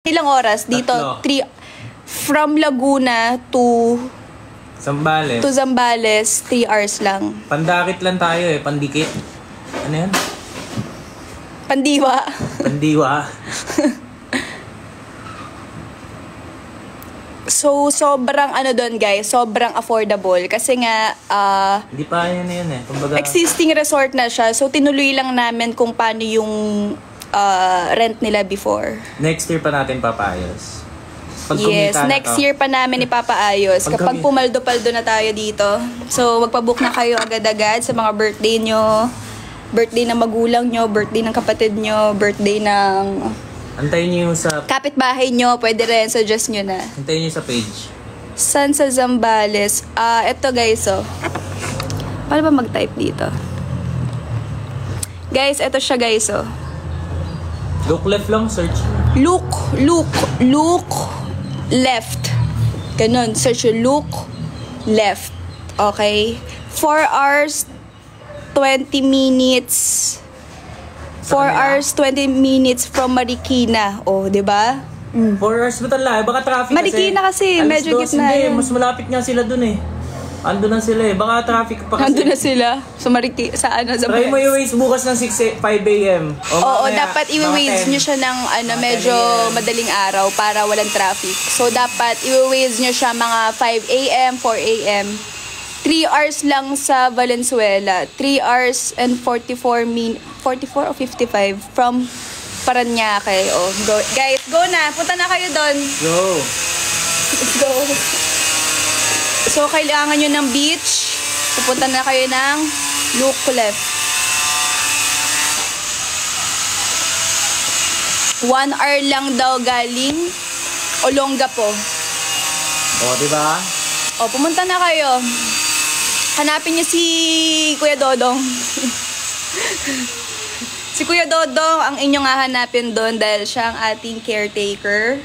Ilang oras dito? Tatlo. 3 from Laguna to Zambales. 3 hours lang. Pandakit lang tayo eh, pandikit. Ano yan? Pandiwa. Pandiwa. So, sobrang ano doon guys, sobrang affordable. Kasi nga, Hindi pa yan eh. Kumbaga, existing resort na siya. So, tinuloy lang namin kung paano yung rent nila before. next year pa natin papayos. Pag Yes, kumita na next to. year pa namin ipapaayos. Pag Kapag kami- pumaldo-paldo na tayo dito. So, magpabook na kayo agad-agad sa mga birthday nyo. Birthday ng magulang nyo, birthday ng kapatid nyo, birthday ng Antayin niyo yung sa kapitbahay nyo. Pwede rin, suggest nyo na. antayin niyo sa page. San sa Zambales? Eto guys, oh. Paano ba mag-type dito? Guys, eto siya guys, oh. Look left lang, search. Look left. Ganun, search yung look left. Okay? 4 hours, 20 minutes. 4 hours, 20 minutes from Marikina. Oh, di ba? 4 hours ba talaga? Baka traffic Marikina kasi, Alas medyo 12, gitna Hindi, yan. mas malapit nga sila dun eh. Ando na sila eh. Baka traffic pa kasi. Nandun na sila sa sa ano, sa Try mo i-waste bukas ng 5 a.m. Oo, dapat i-waze nyo siya ng medyo madaling araw para walang traffic. So, dapat i-waze nyo siya mga 5 a.m., 4 a.m. 3 hours lang sa Valenzuela. 3 hours and 44 o 55 from Paranaque. Oh, go. Guys, go na. Punta na kayo doon. Go. Let's go. So, kailangan nyo ng beach. Pupunta na kayo ng look left. 1 hour lang daw galing Olongapo. O, diba? O, pumunta na kayo. Hanapin niyo si Kuya Dodong. Si Kuya Dodong ang inyong hahanapin doon dahil siya ang ating caretaker.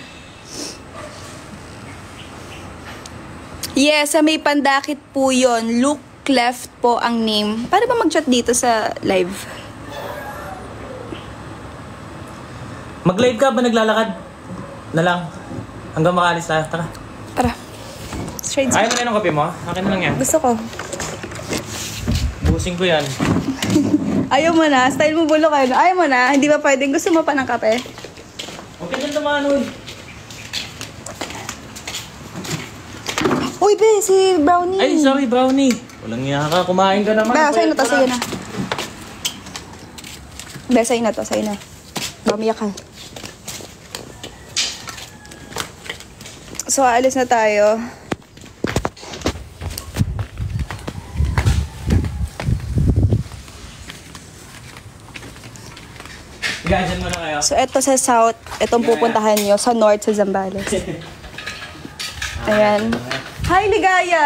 Yes, sa may Pandakit po yun. Look left po ang name. Paano ba mag-chat dito sa live? Mag-live ka ba naglalakad? Na lang. Hanggang makaalis tayo. Tara. Tara. Straight. Ayaw mo na ng kape mo? Akin na lang yan. Gusto ko. Busing ko yan. Ayaw mo na. Style mo bulok kayo. Ayaw mo na. Hindi ba pwedeng? Gusto mo pa ng kape? Okay dyan naman, uy. Uy, be, si Brownie. Ay, sorry, Brownie. Walang niya ka. Kumain ka naman. Be, sa'yo na to, sa'yo na. Be, sa'yo na to, sa'yo na. Bamiyak ka. So, aalis na tayo. Gajan mo na kayo. So, eto sa south. Etong pupuntahan nyo. Sa north, sa Zambales. Ayan. Hi, Ligaya!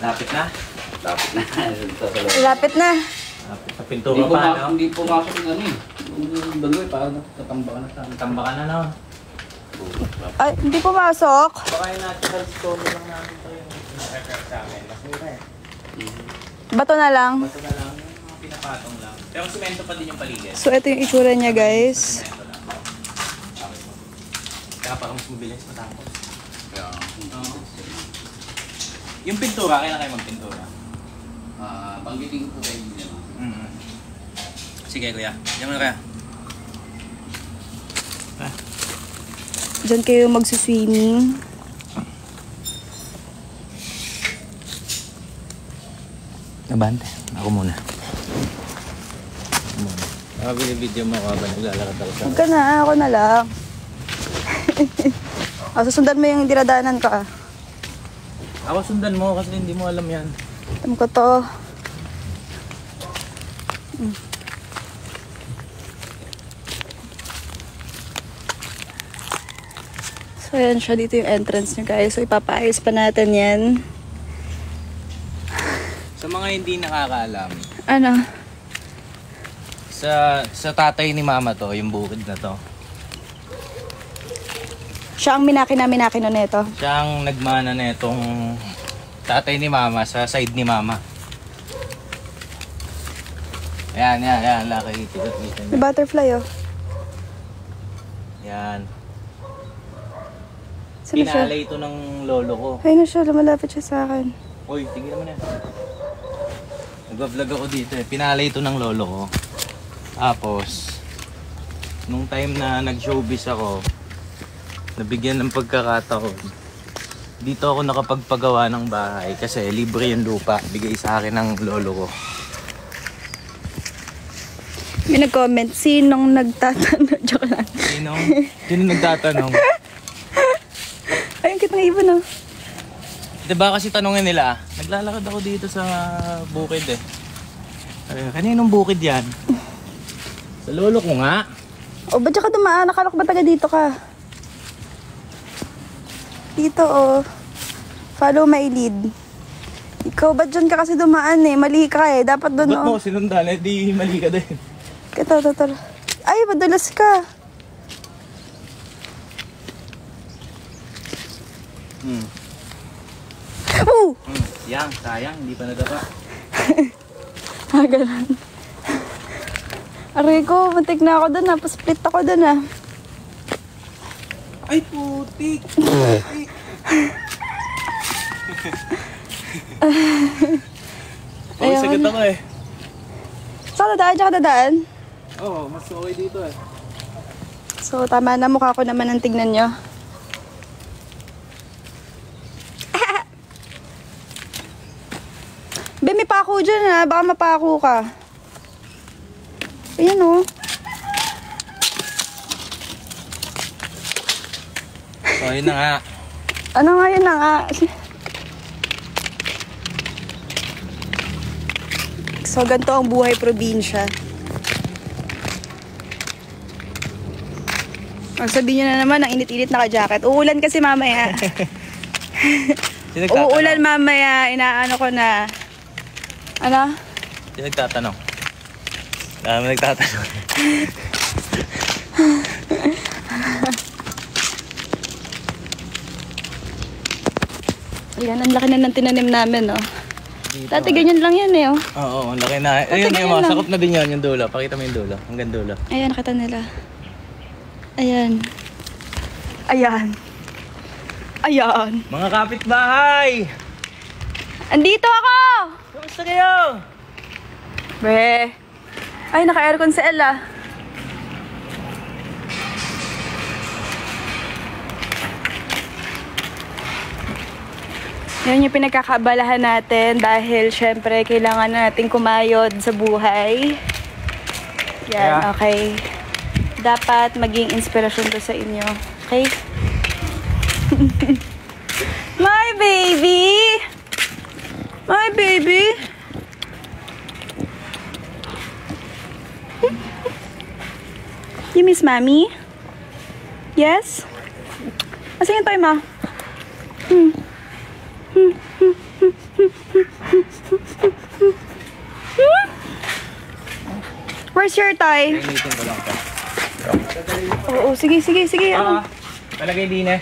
Lapit na. Lapit na. Lapit na. Lapit sa pintura pa, no? Hindi pumasok yung ano eh. Yung daloy, parang tatambakan na sa amin. Tamba ka na, no? Ay, hindi pumasok. Baka yung natural stone lang namin ito yung refer sa amin. Mas mura eh. Bato na lang. Bato na lang, yung mga pinapatong lang. Pero simento pa din yung paligid. So, ito yung itsura niya, guys. Simento lang. Kaya parang mas mabilis matapos. Kaya, Yung pintura, kailan kayo magpintura? banggitin ko kayo din naman. Sige, kuya. Diyan mo na kaya. Diyan kayo magsuswimming. Nabante. Ako muna. Nakabili-video mo ako habang naglalakad ako sa... Huwag ka na, ako na lang. Susundan mo yung dinadaanan ka. Ako sundan mo kasi hindi mo alam yan. Alam ko to. So, ayan siya. Dito yung entrance niya, guys. So, ipapaayos pa natin yan. Sa mga hindi nakakaalam, Ano? sa tatay ni mama to, yung bukid na to. Siya ang minakina-minakino nito. Siya ang nagmana na itong tatay ni mama sa side ni mama. Yan, laki. Kita May butterfly, oh. Yan. Saan na siya? Pinalay ito ng lolo ko. Ayun na siya, lumalapit siya sa akin. Uy, tigil naman yan. Nag-vlog ako dito eh. Pinalay ito ng lolo ko. Tapos, nung time na nag-showbiz ako, nabigyan ng pagkakataon. Dito ako nakapagpagawa ng bahay kasi libre yung lupa. Bigay sa akin ng lolo ko. May nag-comment, sinong nagtatanong? Joke lang. Sino nagtatanong? Ayun, kitang ibon oh. Diba kasi tanongin nila, naglalakad ako dito sa bukid eh. Kaninong bukid yan? Sa lolo ko nga. O, ba't ka dumaan? Nakala ko ba taga dito ka? Dito oh. Follow my lead. Ikaw, ba't dyan ka kasi dumaan eh? Mali ka eh. Dapat doon Ba't oh. mo sinundan? Eh di mali ka din. Ito. Ay, madalas ka. Oh! Yang, sayang, hindi pa nadapa. Ganun. Aray ko, matik na ako doon ah. Pasplit ako doon ah. Ay, putik! Okay, sagot ako eh. Saan dadaan? Diyan ka dadaan? Oo, mas okay dito eh. So, tama na. Mukha ko naman ang tignan nyo. Be, may pako dyan ha. Baka mapako ka. Ayan o. So, yun na nga. Ano nga yun na nga? So, ganito ang buhay probinsya. Ang sabihin nyo na naman, ang init-init naka-jacket. Uulan kasi mamaya. Sino nagtatanong? Uulan mamaya. Inaano ko na. Ano? Sino nagtatanong? Dami nagtatanong. Ayan, ang laki na ng tinanim namin, no? Dito, Dati ganyan lang yan, eh, oh. Oo, ang laki na. Ayun, ganyan yung mga lang. sakop na din yun, yung dulo. Pakita mo yung dulo. Hanggang dulo. Ayan, nakita nila. Ayan. Ayan. Ayan. Mga kapitbahay! Andito ako! Kamusta kayo? Be. Ay, naka-aircon si Ella. Yan yung pinagkakabalahan natin dahil syempre kailangan natin kumayod sa buhay. Yan, Yeah. okay. Dapat maging inspirasyon to sa inyo. Okay? My baby! My baby! You miss mommy? Yes? Asan yung toy mo? Where's your toy? Initin ko lang pa. Oo, sige. Palagay din eh.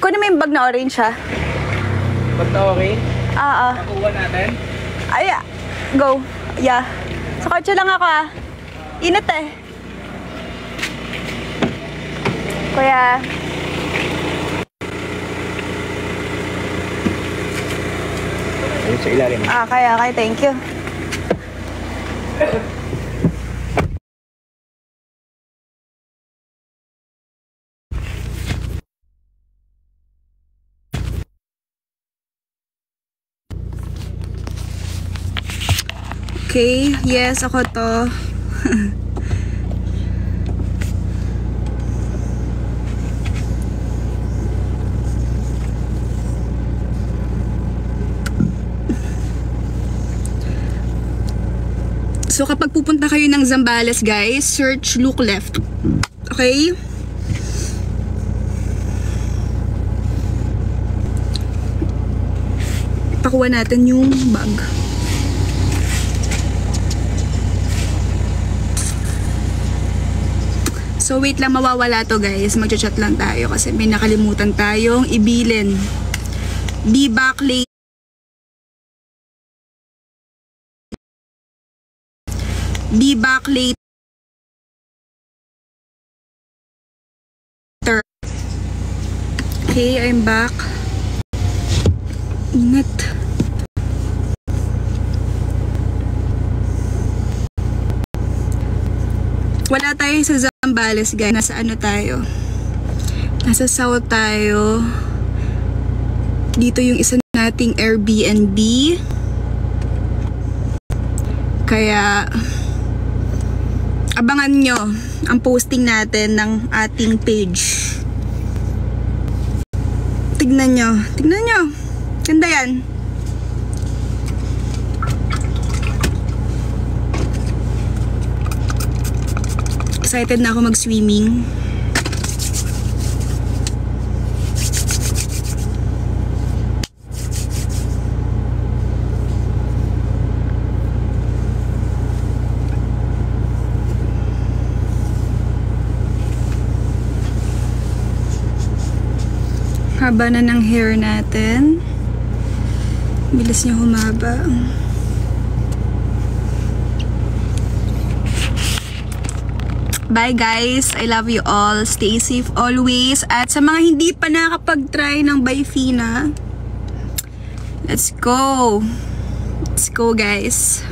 Kunin mo yung bag na orange ha. Ba't na okay? Oo. Nakuha natin? Ay, go. Yeah. Sa kotse lang ako ah. Init eh. Kuya. Ayun sa ilalim. Okay. Thank you. Okay, yes, ako to. So, kapag pupunta kayo ng Zambales, guys, search look left. Okay? Pakuha natin yung bag. So, wait lang, mawawala to, guys. Magchat-chat lang tayo kasi may nakalimutan tayong ibilin. Be back late. Be back late. Okay, I'm back. Init. Wala tayo sa Zambales, guys. Nasa ano tayo? Nasa South tayo. Dito yung isa nating Airbnb. Kaya abangan nyo ang posting natin ng ating page. Tignan nyo. Tignan nyo. Ganda yan. Excited na ako mag-swimming. Haba na ng hair natin. Bilis niya humaba. Bye guys! I love you all. Stay safe always. At sa mga hindi pa nakapag-try ng Byfina, let's go! Let's go guys!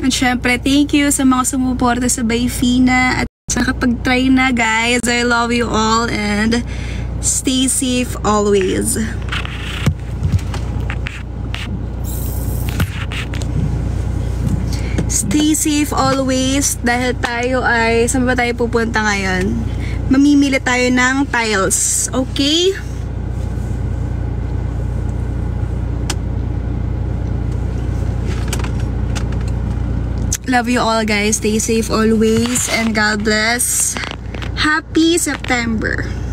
At syempre, thank you sa mga sumuporta sa Byfina. At sa nakapag-try na guys, I love you all and stay safe always. Stay safe always dahil tayo ay, saan ba tayo pupunta ngayon? Mamimili tayo ng tiles, okay? Love you all guys, stay safe always and God bless. Happy September!